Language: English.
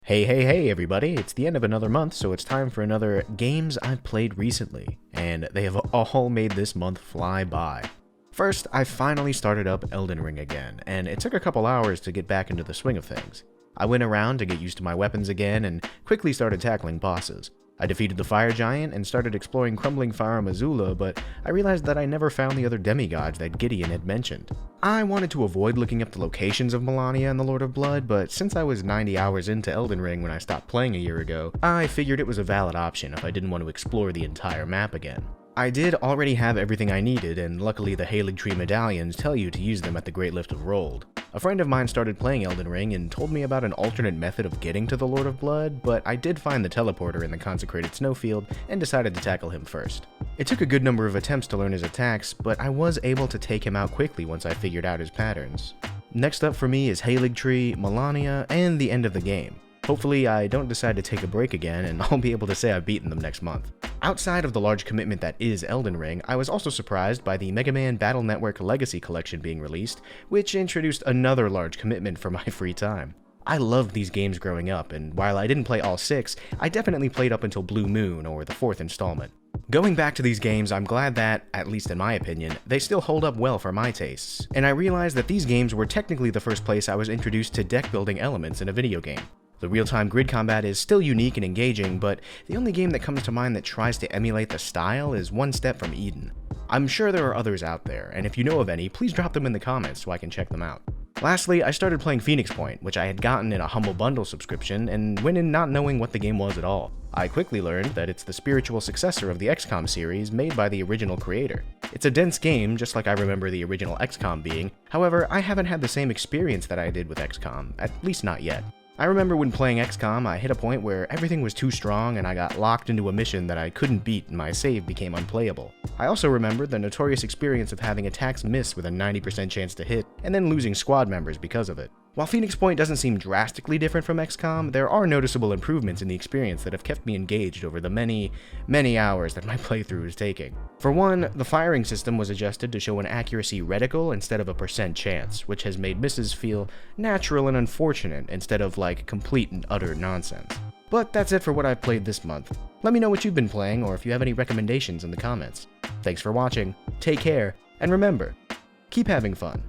Hey everybody, it's the end of another month, so it's time for another games I've played recently, and they have all made this month fly by. First, I finally started up Elden Ring again, and it took a couple hours to get back into the swing of things. I went around to get used to my weapons again and quickly started tackling bosses. I defeated the fire giant and started exploring crumbling Farum Azula, but I realized that I never found the other demigods that Gideon had mentioned. I wanted to avoid looking up the locations of Melania and the Lord of Blood, but since I was 90 hours into Elden Ring when I stopped playing a year ago, I figured it was a valid option if I didn't want to explore the entire map again. I did already have everything I needed, and luckily the Halig Tree medallions tell you to use them at the Great Lift of Rold. A friend of mine started playing Elden Ring and told me about an alternate method of getting to the Lord of Blood, but I did find the teleporter in the consecrated snowfield and decided to tackle him first. It took a good number of attempts to learn his attacks, but I was able to take him out quickly once I figured out his patterns. Next up for me is Halig Tree, Melania, and the end of the game. Hopefully I don't decide to take a break again and I'll be able to say I've beaten them next month. Outside of the large commitment that is Elden Ring, I was also surprised by the Mega Man Battle Network Legacy Collection being released, which introduced another large commitment for my free time. I loved these games growing up, and while I didn't play all 6, I definitely played up until Blue Moon or the 4th installment. Going back to these games, I'm glad that, at least in my opinion, they still hold up well for my tastes, and I realized that these games were technically the first place I was introduced to deck building elements in a video game. The real-time grid combat is still unique and engaging, but the only game that comes to mind that tries to emulate the style is One Step from Eden. I'm sure there are others out there, and if you know of any, please drop them in the comments so I can check them out. Lastly, I started playing Phoenix Point, which I had gotten in a Humble Bundle subscription, and went in not knowing what the game was at all. I quickly learned that it's the spiritual successor of the XCOM series made by the original creator. It's a dense game, just like I remember the original XCOM being, however, I haven't had the same experience that I did with XCOM, at least not yet. I remember when playing XCOM, I hit a point where everything was too strong and I got locked into a mission that I couldn't beat and my save became unplayable. I also remember the notorious experience of having attacks miss with a 90% chance to hit, and then losing squad members because of it. While Phoenix Point doesn't seem drastically different from XCOM, there are noticeable improvements in the experience that have kept me engaged over the many hours that my playthrough is taking. For one, the firing system was adjusted to show an accuracy reticle instead of a percent chance, which has made misses feel natural and unfortunate instead of like complete and utter nonsense. But that's it for what I've played this month. Let me know what you've been playing or if you have any recommendations in the comments. Thanks for watching, take care, and remember, keep having fun.